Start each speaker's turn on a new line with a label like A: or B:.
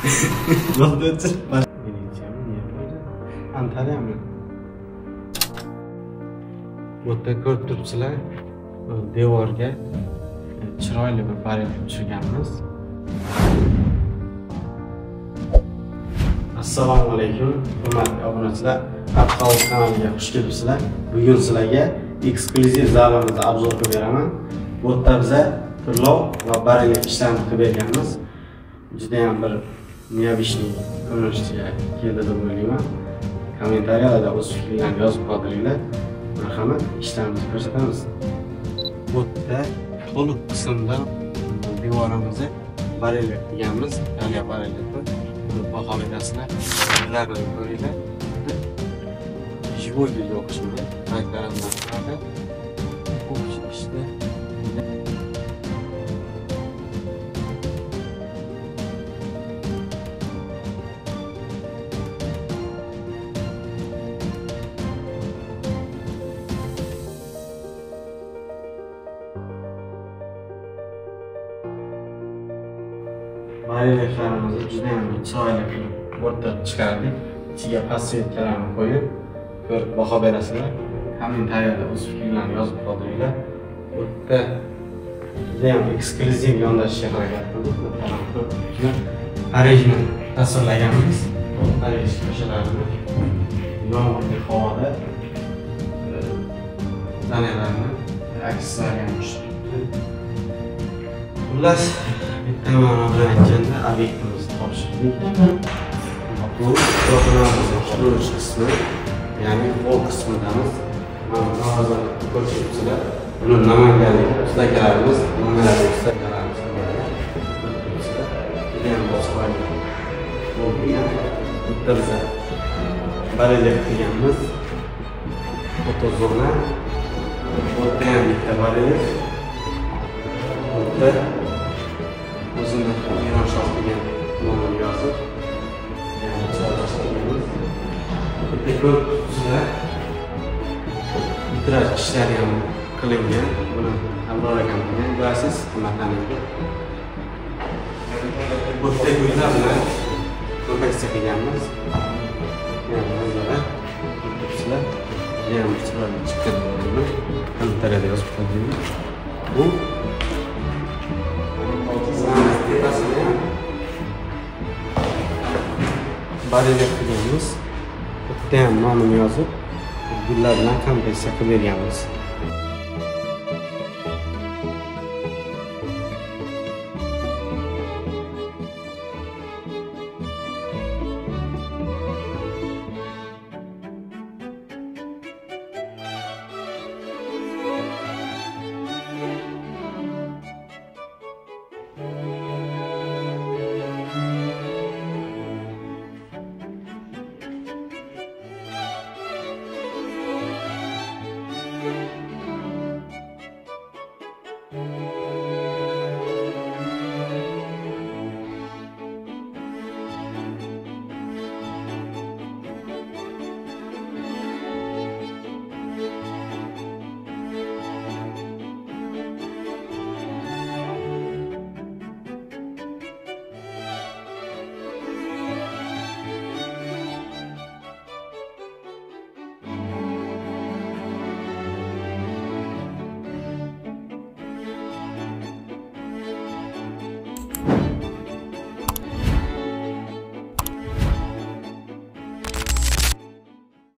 A: Bo'ldi o'chir. Antaliyami? Bu yerda ko'rib turibsizlar, devorga chiroyli bir barelet tushirganmiz. Assalomu alaykum, hurmatli obunachilar. Uphouse kanaliga xush kelibsizlar. Bugun sizlarga eksklyuziv zalimizni obzor qilib beraman. Bu yerda biza turlov va barelet ishlarini qilib berganmiz. Juda ham bir neobishniy ko'rinishga keldi deb o'ylayman. Kommentariyalarda o'z fikrlaringizni yozib qoldiringlar. Marhamat, ishlarimizni ko'rsatamiz. Bu yerda to'liq qismda devorimizni barelet qilganmiz. Italiya bareleti. Baho berasizlar. Ularni ko'ringlar. Живой video qismi ranglarimdan turadi. Bu ishda bareletlarimizni juda ham chiroyli qilib o'rtaga chiqardik. Ichiga podsvetkalarni qo'yib, ko'rib baho berasizlar. Kommentariyada o'z fikrlaringizni yozib qoldiringlar. Bu yerda juda ham eksklyuziv yondashishga harakat qildik. Parijni tasvirlaganmiz. Parij ko'chalarini yomg'irli havoda zanalarni akslarga tushdi. Xullas, bitta ma'no bilan aytganda obyektimizni topshirdik. Bu korxonamizning qurilish qismi, ya'ni hol qismidamiz. Mana hozir ko'rsatibsizlar. Buni namanganlik ustakalarimiz, nimalarga ustakalarimiz ko'rsatibsizlar. Juda ham boshqalar. Bu bitta biza barelet qilganmiz. Fotozona. Bu ham bitta barelet. Bu o'zini Iron Shoh degan nomini yozib, yana chiroyli bitta ko'rsatibsizlar. Vitraj ishlari ham qilingan. Buni Abror akam qilgan. Bilasiz, hurmatli. Bu yerda gullar bilan ko'pakcha qilganmiz. Yana nazarda ko'rsatibsizlar. Yana chiroyli chiqqan bo'ldi. Kommentariyada yozib qo'ying. Bu barelet qilganmiz. Bitta ham nomini yozib, gullar bilan kompozitsiya qilib berganmiz.